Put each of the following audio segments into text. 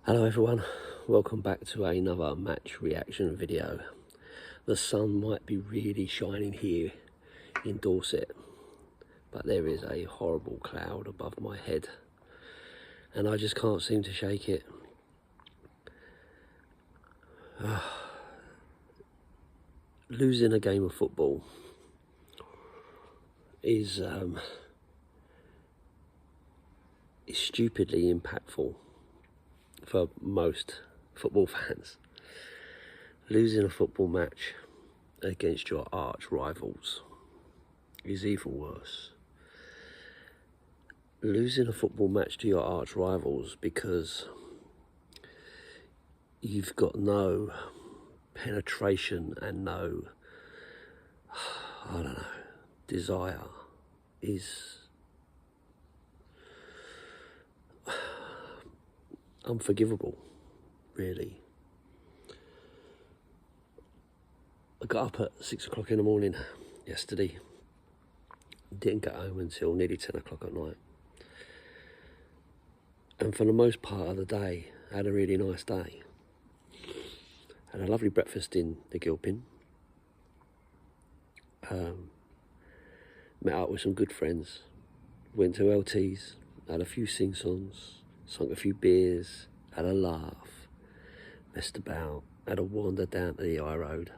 Hello everyone, welcome back to another match reaction video. The sun might be really shining here in Dorset, but there is a horrible cloud above my head and I just can't seem to shake it. Losing a game of football is stupidly impactful for most football fans. Losing a football match against your arch rivals is even worse. Losing a football match to your arch rivals because you've got no penetration and no, I don't know, desire is unforgivable, really. I got up at 6 o'clock in the morning yesterday, didn't get home until nearly 10 o'clock at night, and for the most part of the day I had a really nice day. Had a lovely breakfast in the Gilpin, met up with some good friends, went to LT's, had a few sing-songs, sunk a few beers, had a laugh, messed about, had a wander down to the high road,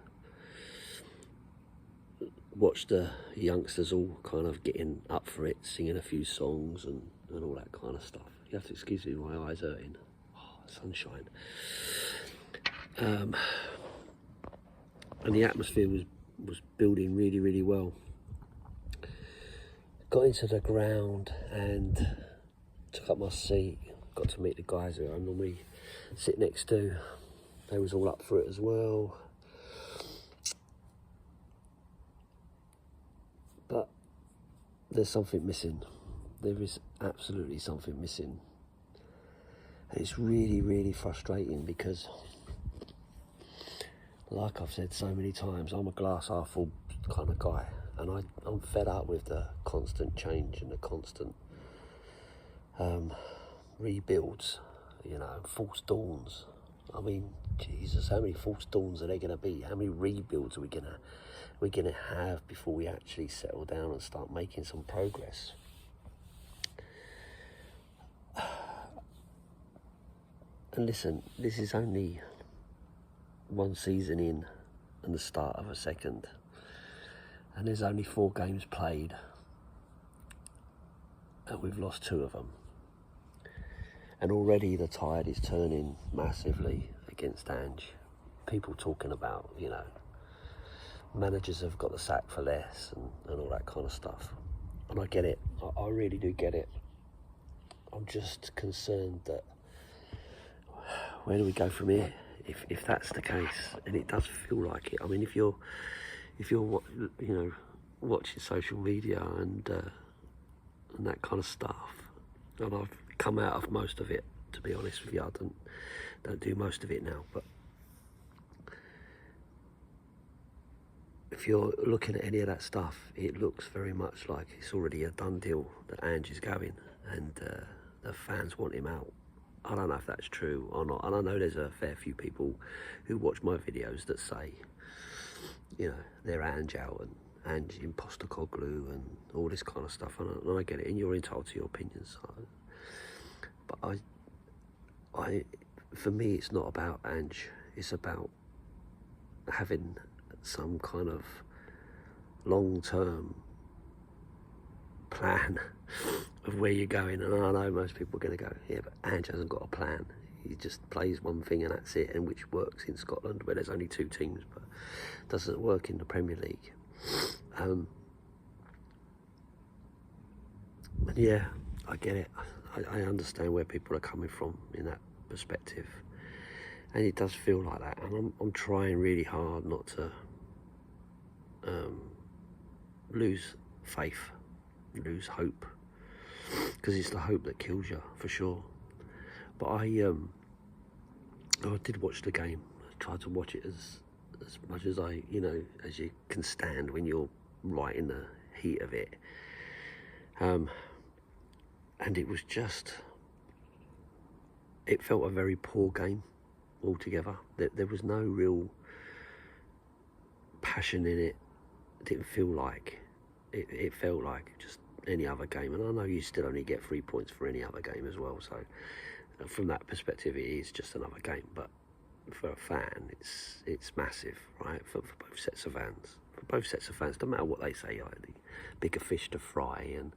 watched the youngsters all kind of getting up for it, singing a few songs and all that kind of stuff. You have to excuse me, my eyes hurting. Oh, sunshine. And the atmosphere was building really, really well. Got into the ground and took up my seat. Got to meet the guys who I normally sit next to. They was all up for it as well. But there's something missing. There is absolutely something missing. And it's really, really frustrating because, like I've said so many times, I'm a glass half full kind of guy. And I'm fed up with the constant change and the constant rebuilds, you know, false dawns. I mean, Jesus, how many false dawns are there going to be? How many rebuilds are we gonna have before we actually settle down and start making some progress? And listen, this is only one season in and the start of a second, and there's only 4 games played and we've lost 2 of them. And already the tide is turning massively against Ange. People talking about, you know, managers have got the sack for less and all that kind of stuff. And I get it. I really do get it. I'm just concerned that where do we go from here if that's the case? And it does feel like it. I mean, if you're you know, watching social media and that kind of stuff, and I've come out of most of it, to be honest with you. I don't do most of it now, but if you're looking at any of that stuff, it looks very much like it's already a done deal that Ange is going, and the fans want him out. I don't know if that's true or not, and I know there's a fair few people who watch my videos that say, you know, they're Ange out and Ange imposter Coglu and all this kind of stuff, and I get it, and you're entitled to your opinions. But for me, it's not about Ange. It's about having some kind of long-term plan of where you're going. And I know most people are going to go, yeah, but Ange hasn't got a plan. He just plays one thing and that's it, and which works in Scotland where there's only 2 teams, but doesn't work in the Premier League. And yeah, I get it. I understand where people are coming from in that perspective, and it does feel like that. And I'm trying really hard not to lose faith, lose hope, because it's the hope that kills you, for sure. But I did watch the game. I tried to watch it as much as as you can stand when you're right in the heat of it. And it was just it felt a very poor game altogether. There was no real passion in it. It didn't feel like it felt like just any other game. And I know you still only get 3 points for any other game as well, so from that perspective it is just another game. But for a fan, it's massive, right? For both sets of fans. For both sets of fans, no matter what they say, like the bigger fish to fry and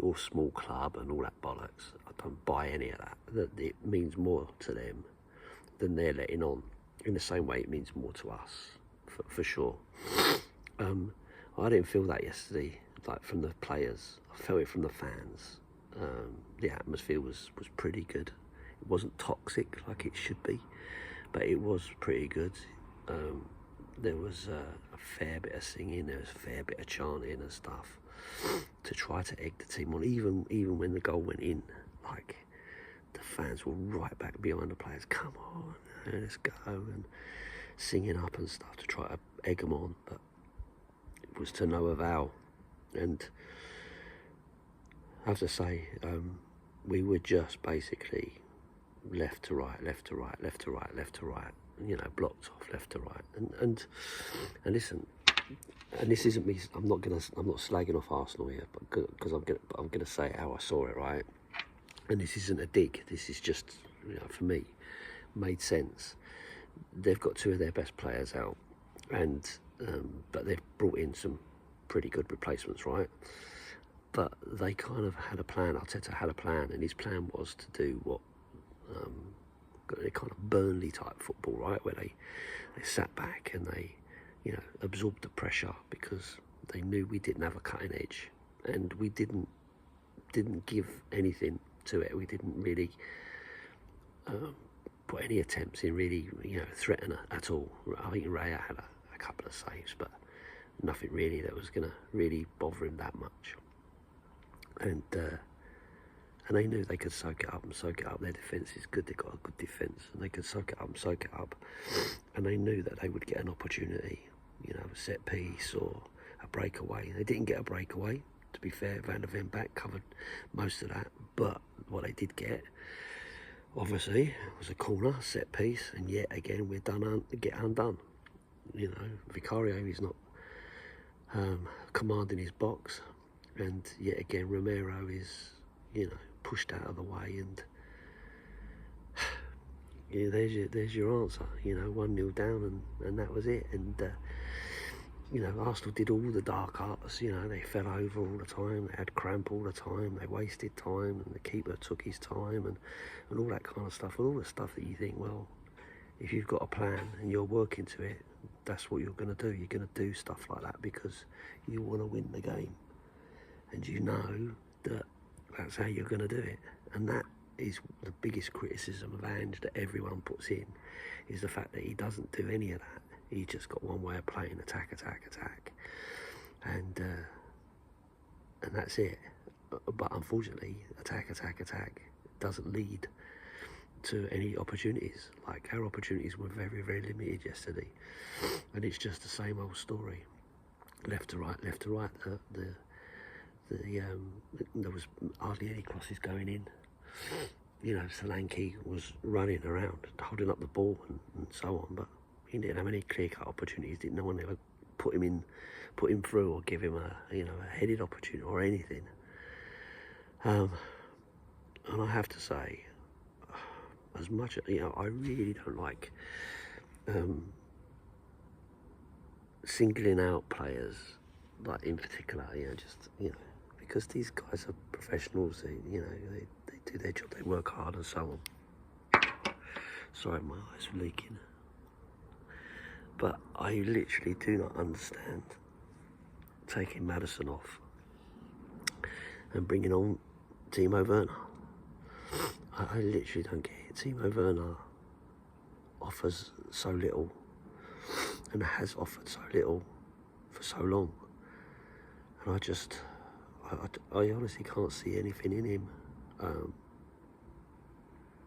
your small club and all that bollocks. I don't buy any of that. That it means more to them than they're letting on. In the same way, it means more to us, for sure. I didn't feel that yesterday, like from the players. I felt it from the fans. The atmosphere was pretty good. It wasn't toxic like it should be, but it was pretty good. There was a fair bit of singing, there was a fair bit of chanting and stuff to try to egg the team on. Even when the goal went in, like the fans were right back behind the players. Come on, let's go, and singing up and stuff to try to egg them on, but it was to no avail. And I have to say, we were just basically left to right, left to right, left to right, left to right, you know, blocked off left to right. And listen, and this isn't me. I'm not slagging off Arsenal here, but because I'm gonna say how I saw it, right? And this isn't a dig. This is just, you know, for me, made sense. They've got two of their best players out, and but they've brought in some pretty good replacements, right? But they kind of had a plan. Arteta had a plan, and his plan was to do what a kind of Burnley type football, right, where they sat back and they, you know, absorbed the pressure because they knew we didn't have a cutting edge, and we didn't give anything to it. We didn't really put any attempts in really, you know, threaten at all. I think Raya had a couple of saves, but nothing really that was going to really bother him that much. And they knew they could soak it up and soak it up. Their defence is good. They've got a good defence, and they could soak it up and soak it up. And they knew that they would get an opportunity, you know, a set piece or a breakaway. They didn't get a breakaway, to be fair. Van der Ven back covered most of that. But what they did get, obviously, was a corner, set piece, and yet again we're get undone. You know, Vicario is not commanding his box, and yet again Romero is, you know, pushed out of the way, and yeah, there's your answer. You know, 1-0 down, and that was it. And you know, Arsenal did all the dark arts. You know, they fell over all the time, they had cramp all the time, they wasted time, and the keeper took his time, and all that kind of stuff, and all the stuff that you think, well, if you've got a plan and you're working to it, that's what you're going to do. You're going to do stuff like that because you want to win the game, and you know that that's how you're going to do it. And that is the biggest criticism of Ange that everyone puts in, is the fact that he doesn't do any of that. He's just got one way of playing: attack, attack, attack, and that's it. But unfortunately, attack, attack, attack doesn't lead to any opportunities. Like, our opportunities were very, very limited yesterday, and it's just the same old story. Left to right, left to right. There was hardly any crosses going in. You know, Solanke was running around, holding up the ball and so on, but he didn't have any clear-cut opportunities. No one ever put him through or give him a headed opportunity or anything. And I have to say, as much, you know, I really don't like singling out players, like in particular, you know, just, you know, because these guys are professionals. They do their job, they work hard and so on. Sorry, my eyes are leaking. But I literally do not understand taking Maddison off and bringing on Timo Werner. I literally don't get it. Timo Werner offers so little and has offered so little for so long. And I honestly can't see anything in him.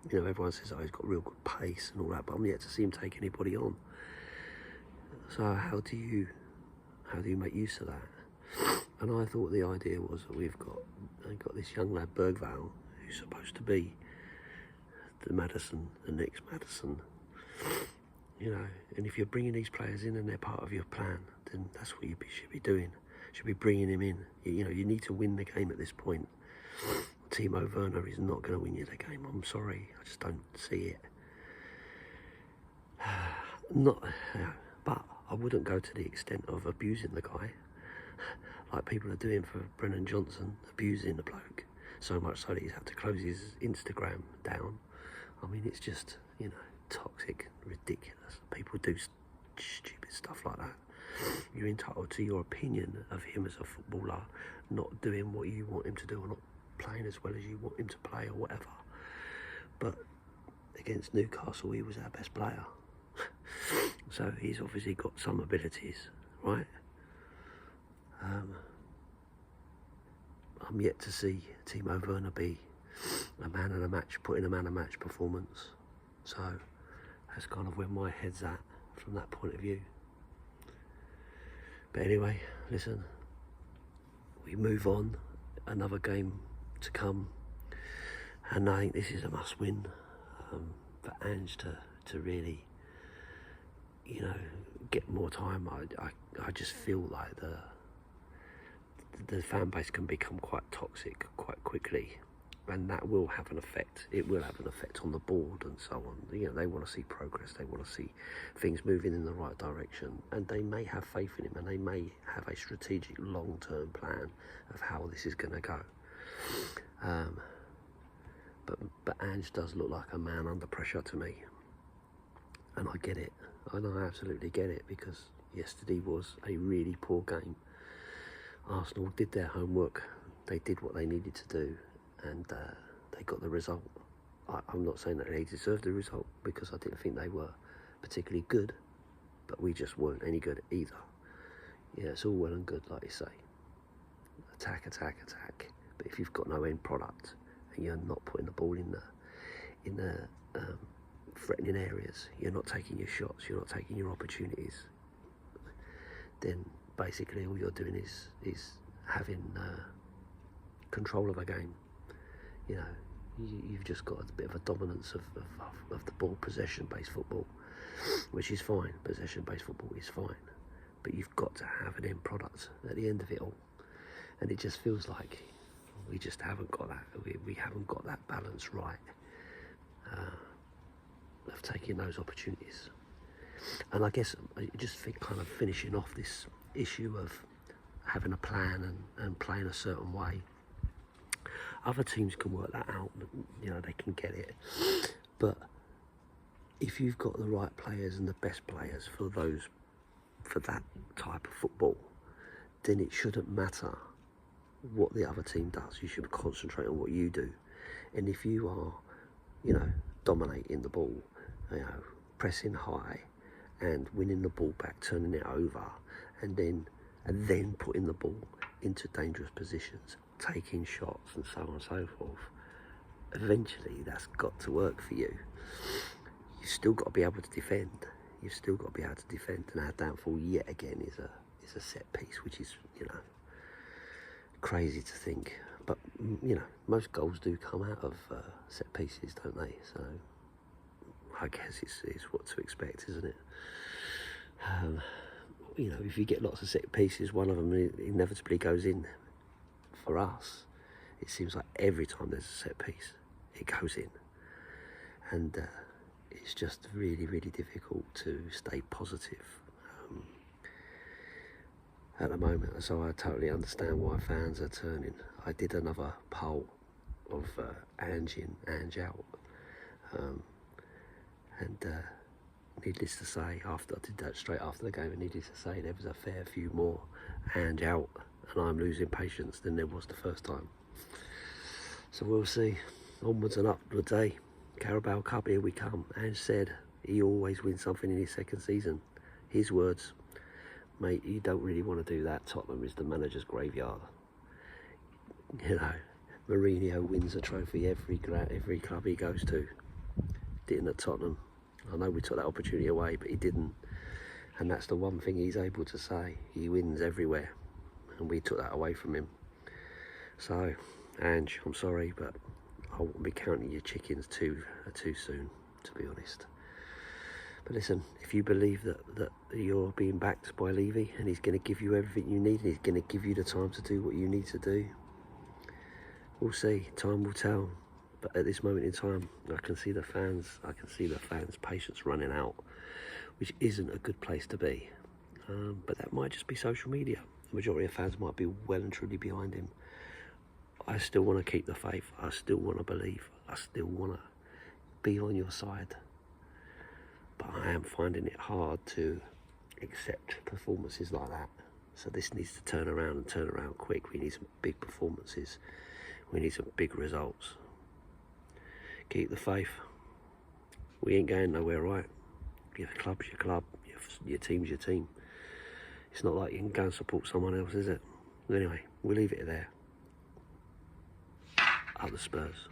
You know, everyone says, oh, he's got real good pace and all that, but I'm yet to see him take anybody on. So how do you make use of that? And I thought the idea was that they've got this young lad, Bergvall, who's supposed to be the Maddison, the next Maddison. You know, and if you're bringing these players in and they're part of your plan, then that's what you should be doing. You should be bringing him in. You know, you need to win the game at this point. Timo Werner is not going to win you the game. I'm sorry, I just don't see it. Not, but I wouldn't go to the extent of abusing the guy, like people are doing for Brennan Johnson, abusing the bloke so much so that he's had to close his Instagram down. I mean, it's just, you know, toxic, ridiculous. People do stupid stuff like that. You're entitled to your opinion of him as a footballer, not doing what you want him to do, or not playing as well as you want him to play, or whatever. But against Newcastle, he was our best player. So he's obviously got some abilities, right? I'm yet to see Timo Werner be a man of the match, put in a man of match performance. So that's kind of where my head's at from that point of view. But anyway, listen, we move on. Another game to come, and I think this is a must-win for Ange to really, you know, get more time. I just feel like the fan base can become quite toxic quite quickly, and that will have an effect. It will have an effect on the board and so on. You know, they want to see progress, they want to see things moving in the right direction, and they may have faith in him, and they may have a strategic long-term plan of how this is going to go. But Ange does look like a man under pressure to me, and I get it. I absolutely get it, because yesterday was a really poor game. Arsenal did their homework, they did what they needed to do, and they got the result. I'm not saying that they deserved the result, because I didn't think they were particularly good, but we just weren't any good either. Yeah, it's all well and good, like you say. Attack, attack, attack. But if you've got no end product, and you're not putting the ball in the threatening areas, you're not taking your shots, you're not taking your opportunities, then basically all you're doing is having control of a game. You know, you've just got a bit of a dominance of the ball, possession-based football, which is fine. Possession-based football is fine, but you've got to have an end product at the end of it all, and it just feels like we just haven't got that. We haven't got that balance right of taking those opportunities. And I guess I just think, kind of finishing off this issue of having a plan and playing a certain way. Other teams can work that out, you know, they can get it. But if you've got the right players and the best players for that type of football, then it shouldn't matter what the other team does. You should concentrate on what you do. And if you are, you know, dominating the ball, you know, pressing high and winning the ball back, turning it over, and then putting the ball into dangerous positions, taking shots and so on and so forth, eventually that's got to work for you. You've still got to be able to defend. You've still got to be able to defend. And our downfall yet again is a set piece, which is, you know, crazy to think. But, you know, most goals do come out of set pieces, don't they? So I guess it's what to expect, isn't it? You know, if you get lots of set pieces, one of them inevitably goes in. For us, it seems like every time there's a set piece, it goes in. And it's just really, really difficult to stay positive at the moment. So I totally understand why fans are turning. I did another poll of Ange in, Ange out. Needless to say, I did that straight after the game, and needless to say, there was a fair few more Ange out, and I'm losing patience than there was the first time. So we'll see. Onwards and upwards, eh? Carabao Cup, here we come. Ange said he always wins something in his second season. His words, mate, you don't really want to do that. Tottenham is the manager's graveyard. You know, Mourinho wins a trophy every club he goes to. Didn't at Tottenham. I know we took that opportunity away, but he didn't. And that's the one thing he's able to say. He wins everywhere. And we took that away from him. So, Ange, I'm sorry, but I wouldn't be counting your chickens too soon, to be honest. But listen, if you believe that you're being backed by Levy and he's going to give you everything you need and he's going to give you the time to do what you need to do, we'll see. Time will tell. But at this moment in time, I can see the fans' patience running out, which isn't a good place to be. But that might just be social media. The majority of fans might be well and truly behind him. I still want to keep the faith. I still want to believe. I still want to be on your side. But I am finding it hard to accept performances like that. So this needs to turn around quick. We need some big performances. We need some big results. Keep the faith. We ain't going nowhere, right? Your club's your club. Your team's your team. It's not like you can go and support someone else, is it? Anyway, we'll leave it there. Up the Spurs.